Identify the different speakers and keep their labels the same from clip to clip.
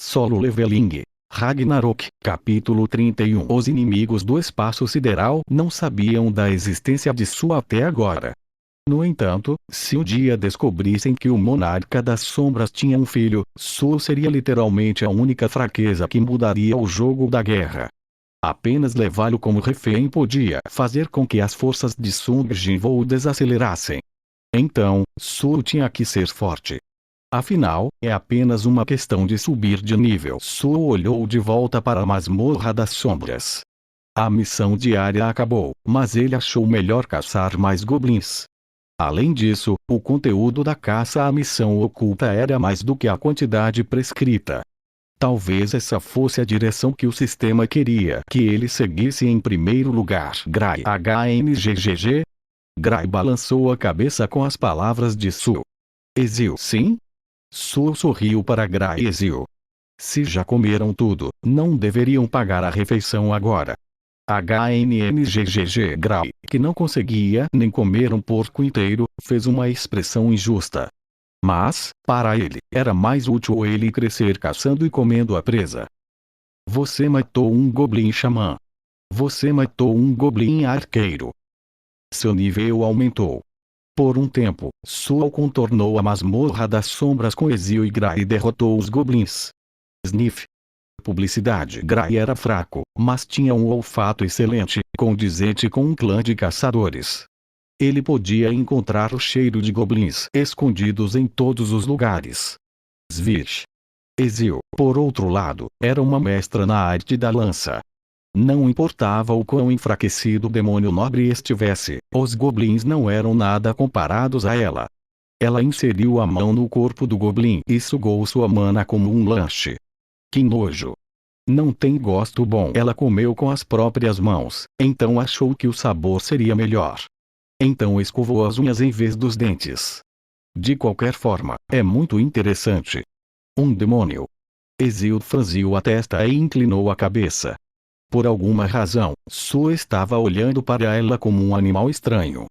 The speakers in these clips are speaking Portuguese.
Speaker 1: Solo Leveling. Ragnarok, capítulo 31. Os inimigos do espaço sideral não sabiam da existência de Su até agora. No entanto, se um dia descobrissem que o monarca das sombras tinha um filho, Su seria literalmente a única fraqueza que mudaria o jogo da guerra. Apenas levá-lo como refém podia fazer com que as forças de Sung Jinwoo desacelerassem. Então, Su tinha que ser forte. Afinal, é apenas uma questão de subir de nível. Su olhou de volta para a masmorra das sombras. A missão diária acabou, mas ele achou melhor caçar mais goblins. Além disso, o conteúdo da caça à missão oculta era mais do que a quantidade prescrita. Talvez essa fosse a direção que o sistema queria que ele seguisse em primeiro lugar. Grai HNGGG. Grai balançou a cabeça com as palavras de Su. Ezio, sim? Su sorriu para Grai e Ezio. Se já comeram tudo, não deveriam pagar a refeição agora. HNNGGG. Grai, que não conseguia nem comer um porco inteiro, fez uma expressão injusta. Mas, para ele, era mais útil ele crescer caçando e comendo a presa. Você matou um goblin xamã. Você matou um goblin arqueiro. Seu nível aumentou. Por um tempo, Su contornou a masmorra das sombras com Ezio e Grai e derrotou os goblins. Sniff. Publicidade. Grai era fraco, mas tinha um olfato excelente, condizente com um clã de caçadores. Ele podia encontrar o cheiro de goblins escondidos em todos os lugares. Svish. Ezio, por outro lado, era uma mestra na arte da lança. Não importava o quão enfraquecido o demônio nobre estivesse, os goblins não eram nada comparados a ela. Ela inseriu a mão no corpo do goblin e sugou sua mana como um lanche. Que nojo! Não tem gosto bom. Ela comeu com as próprias mãos, então achou que o sabor seria melhor. Então escovou as unhas em vez dos dentes. De qualquer forma, é muito interessante. Um demônio. Ezio franziu a testa e inclinou a cabeça. Por alguma razão, Su estava olhando para ela como um animal estranho.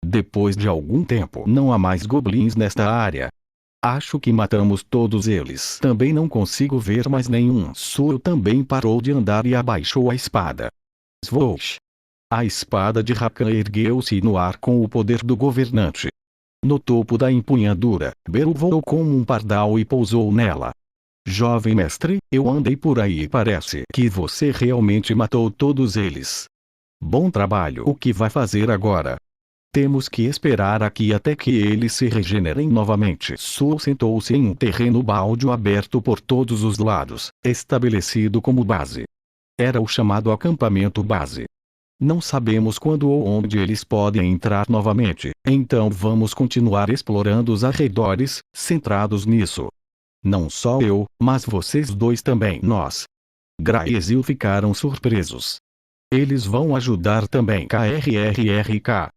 Speaker 1: Depois de algum tempo, não há mais goblins nesta área. Acho que matamos todos eles. Também não consigo ver mais nenhum. Su também parou de andar e abaixou a espada. Swoosh! A espada de Rakan ergueu-se no ar com o poder do governante. No topo da empunhadura, Beru voou como um pardal e pousou nela. Jovem mestre, eu andei por aí e parece que você realmente matou todos eles. Bom trabalho. O que vai fazer agora? Temos que esperar aqui até que eles se regenerem novamente. Su sentou-se em um terreno baldio aberto por todos os lados, estabelecido como base. Era o chamado acampamento base. Não sabemos quando ou onde eles podem entrar novamente, então vamos continuar explorando os arredores, centrados nisso. Não só eu, mas vocês dois também. Nós. Grai e Ezio ficaram surpresos. Eles vão ajudar também. KRRRK.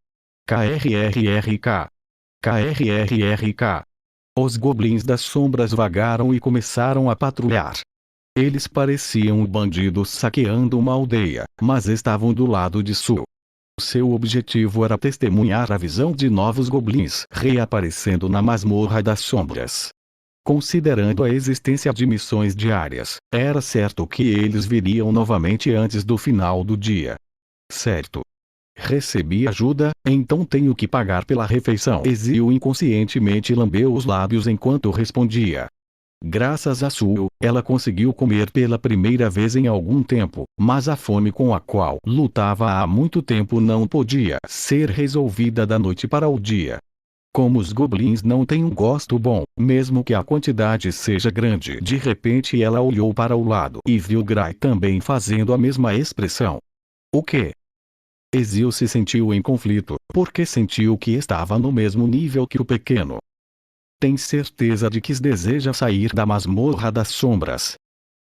Speaker 1: KRRRK. KRRRK. Os goblins das sombras vagaram e começaram a patrulhar. Eles pareciam bandidos saqueando uma aldeia, mas estavam do lado de Su. Seu objetivo era testemunhar a visão de novos goblins reaparecendo na masmorra das sombras. Considerando a existência de missões diárias, era certo que eles viriam novamente antes do final do dia. Certo. Recebi ajuda, então tenho que pagar pela refeição. Ezio inconscientemente lambeu os lábios enquanto respondia. Graças a Su, ela conseguiu comer pela primeira vez em algum tempo, mas a fome com a qual lutava há muito tempo não podia ser resolvida da noite para o dia. Como os goblins não têm um gosto bom, mesmo que a quantidade seja grande. De repente ela olhou para o lado e viu Grai também fazendo a mesma expressão. O quê? Ezio se sentiu em conflito, porque sentiu que estava no mesmo nível que o pequeno. Tem certeza de que deseja sair da masmorra das sombras?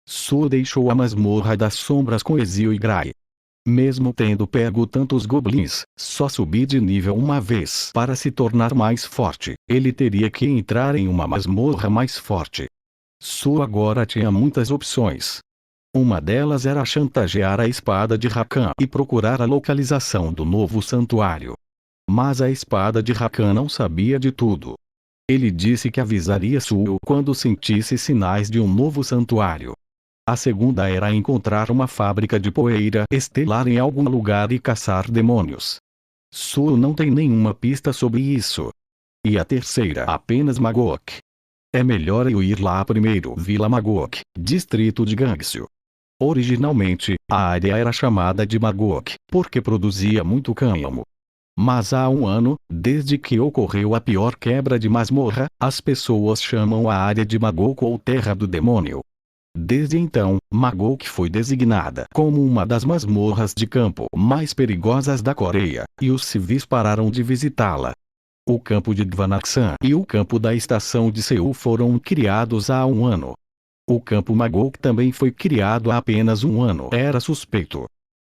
Speaker 1: Su deixou a masmorra das sombras com Ezio e Grai. Mesmo tendo pego tantos goblins, só subi de nível uma vez. Para se tornar mais forte, ele teria que entrar em uma masmorra mais forte. Su agora tinha muitas opções. Uma delas era chantagear a espada de Rakan e procurar a localização do novo santuário. Mas a espada de Rakan não sabia de tudo. Ele disse que avisaria Suo quando sentisse sinais de um novo santuário. A segunda era encontrar uma fábrica de poeira estelar em algum lugar e caçar demônios. Suo não tem nenhuma pista sobre isso. E a terceira apenas Magok. É melhor eu ir lá primeiro. Vila Magok, distrito de Gangseo. Originalmente, a área era chamada de Magok, porque produzia muito cânhamo. Mas há um ano, desde que ocorreu a pior quebra de masmorra, as pessoas chamam a área de Magok ou Terra do Demônio. Desde então, Magok foi designada como uma das masmorras de campo mais perigosas da Coreia, e os civis pararam de visitá-la. O campo de Gwanaksan e o campo da estação de Seul foram criados há um ano. O campo Magok também foi criado há apenas um ano. Era suspeito.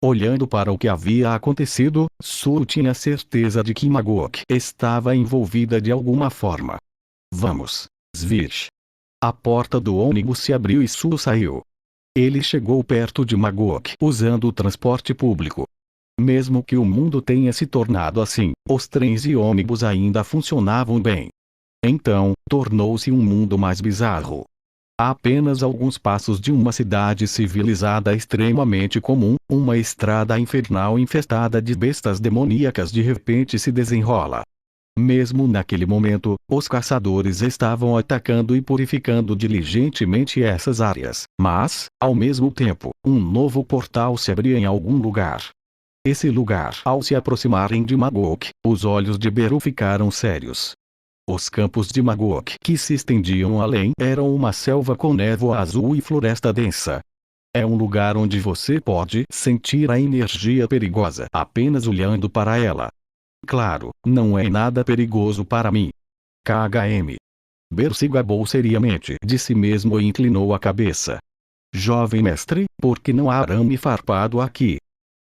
Speaker 1: Olhando para o que havia acontecido, Suo tinha certeza de que Magok estava envolvida de alguma forma. Vamos, Svish. A porta do ônibus se abriu e Suo saiu. Ele chegou perto de Magok usando o transporte público. Mesmo que o mundo tenha se tornado assim, os trens e ônibus ainda funcionavam bem. Então, tornou-se um mundo mais bizarro. A apenas alguns passos de uma cidade civilizada extremamente comum, uma estrada infernal infestada de bestas demoníacas de repente se desenrola. Mesmo naquele momento, os caçadores estavam atacando e purificando diligentemente essas áreas, mas, ao mesmo tempo, um novo portal se abria em algum lugar. Esse lugar, ao se aproximarem de Magok, os olhos de Beru ficaram sérios. Os campos de Magok que se estendiam além eram uma selva com névoa azul e floresta densa. É um lugar onde você pode sentir a energia perigosa apenas olhando para ela. Claro, não é nada perigoso para mim. KHM. Beru se gabou seriamente de si mesmo e inclinou a cabeça. Jovem mestre, por que não há arame farpado aqui?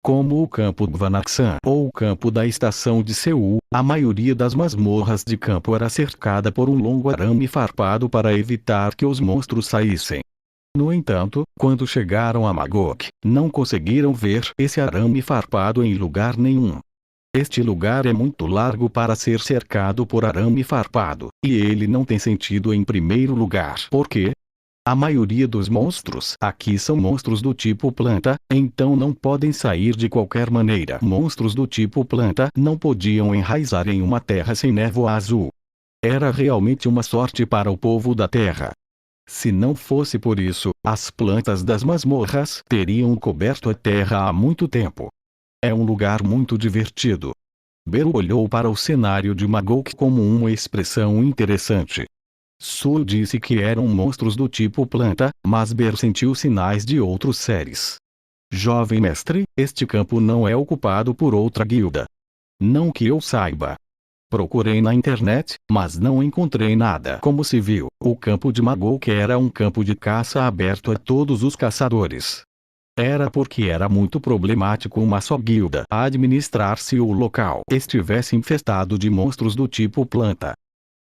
Speaker 1: Como o campo Gwanaksan ou o campo da estação de Seul, a maioria das masmorras de campo era cercada por um longo arame farpado para evitar que os monstros saíssem. No entanto, quando chegaram a Magok, não conseguiram ver esse arame farpado em lugar nenhum. Este lugar é muito largo para ser cercado por arame farpado, e ele não tem sentido em primeiro lugar. Por quê? A maioria dos monstros aqui são monstros do tipo planta, então não podem sair de qualquer maneira. Monstros do tipo planta não podiam enraizar em uma terra sem névoa azul. Era realmente uma sorte para o povo da terra. Se não fosse por isso, as plantas das masmorras teriam coberto a terra há muito tempo. É um lugar muito divertido. Beru olhou para o cenário de Magok como uma expressão interessante. Suo disse que eram monstros do tipo planta, mas Beru sentiu sinais de outros seres. Jovem mestre, este campo não é ocupado por outra guilda. Não que eu saiba. Procurei na internet, mas não encontrei nada. Como se viu, o campo de Magok era um campo de caça aberto a todos os caçadores. Era porque era muito problemático uma só guilda administrar se o local estivesse infestado de monstros do tipo planta.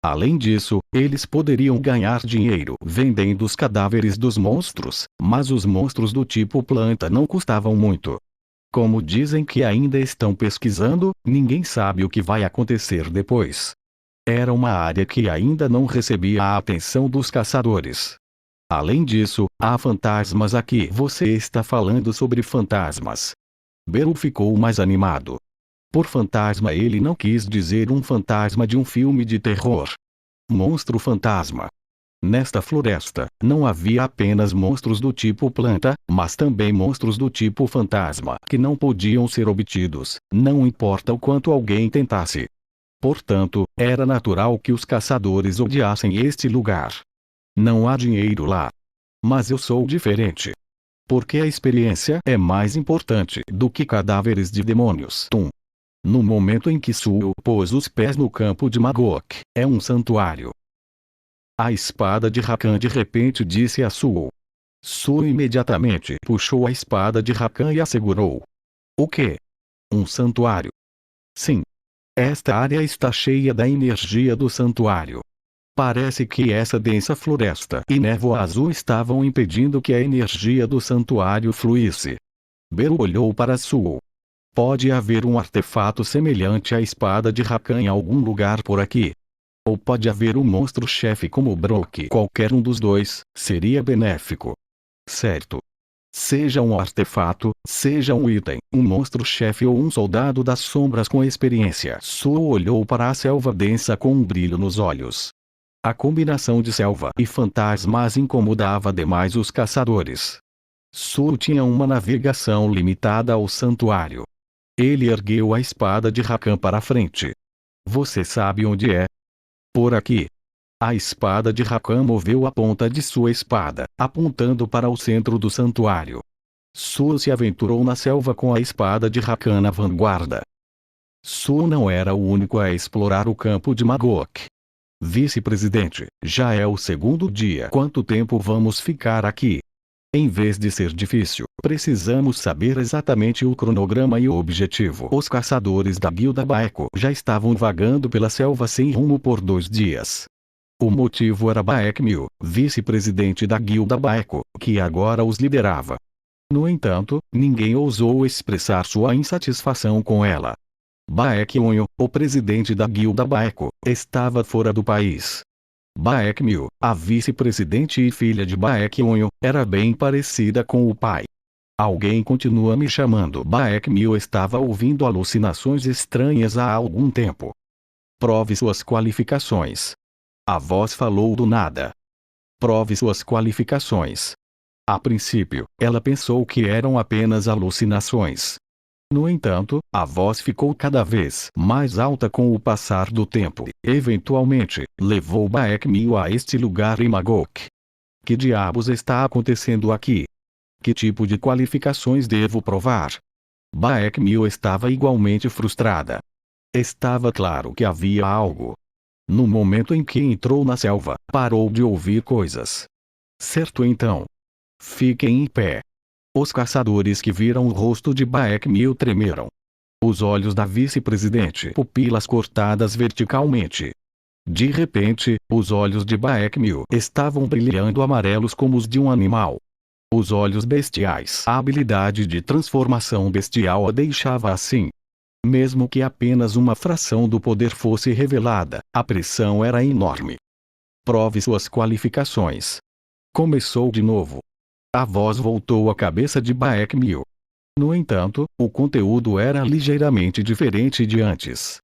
Speaker 1: Além disso, eles poderiam ganhar dinheiro vendendo os cadáveres dos monstros, mas os monstros do tipo planta não custavam muito. Como dizem que ainda estão pesquisando, ninguém sabe o que vai acontecer depois. Era uma área que ainda não recebia a atenção dos caçadores. Além disso, há fantasmas aqui. Você está falando sobre fantasmas. Beru ficou mais animado. Por fantasma ele não quis dizer um fantasma de um filme de terror. Monstro fantasma. Nesta floresta, não havia apenas monstros do tipo planta, mas também monstros do tipo fantasma, que não podiam ser obtidos, não importa o quanto alguém tentasse. Portanto, era natural que os caçadores odiassem este lugar. Não há dinheiro lá. Mas eu sou diferente. Porque a experiência é mais importante do que cadáveres de demônios. No momento em que Suo pôs os pés no campo de Magok, é um santuário. A espada de Rakan de repente disse a Suo. Suo imediatamente puxou a espada de Rakan e a segurou. O quê? Um santuário? Sim. Esta área está cheia da energia do santuário. Parece que essa densa floresta e névoa azul estavam impedindo que a energia do santuário fluísse. Beru olhou para Suo. Pode haver um artefato semelhante à espada de Rakan em algum lugar por aqui. Ou pode haver um monstro-chefe como Brock. Qualquer um dos dois seria benéfico. Certo. Seja um artefato, seja um item, um monstro-chefe ou um soldado das sombras com experiência. Suo olhou para a selva densa com um brilho nos olhos. A combinação de selva e fantasmas incomodava demais os caçadores. Suo tinha uma navegação limitada ao santuário. Ele ergueu a espada de Rakan para a frente. Você sabe onde é? Por aqui. A espada de Rakan moveu a ponta de sua espada, apontando para o centro do santuário. Suo se aventurou na selva com a espada de Rakan na vanguarda. Suo não era o único a explorar o campo de Magok. Vice-presidente, já é o segundo dia. Quanto tempo vamos ficar aqui? Em vez de ser difícil, precisamos saber exatamente o cronograma e o objetivo. Os caçadores da Guilda Baeko já estavam vagando pela selva sem rumo por 2 dias. O motivo era Baekmil, vice-presidente da Guilda Baeko, que agora os liderava. No entanto, ninguém ousou expressar sua insatisfação com ela. Baekmil, o presidente da Guilda Baeko, estava fora do país. Baekmil, a vice-presidente e filha de Baekmil, era bem parecida com o pai. Alguém continua me chamando. Baekmil estava ouvindo alucinações estranhas há algum tempo. Prove suas qualificações. A voz falou do nada. Prove suas qualificações. A princípio, ela pensou que eram apenas alucinações. No entanto, a voz ficou cada vez mais alta com o passar do tempo. Eventualmente, levou Baekmil a este lugar em Magok. Que diabos está acontecendo aqui? Que tipo de qualificações devo provar? Baekmil estava igualmente frustrada. Estava claro que havia algo. No momento em que entrou na selva, parou de ouvir coisas. Certo então. Fiquem em pé. Os caçadores que viram o rosto de Baekmil tremeram. Os olhos da vice-presidente, pupilas cortadas verticalmente. De repente, os olhos de Baekmil estavam brilhando amarelos como os de um animal. Os olhos bestiais. A habilidade de transformação bestial a deixava assim. Mesmo que apenas uma fração do poder fosse revelada, a pressão era enorme. Prove suas qualificações. Começou de novo. A voz voltou à cabeça de Baekmil. No entanto, o conteúdo era ligeiramente diferente de antes.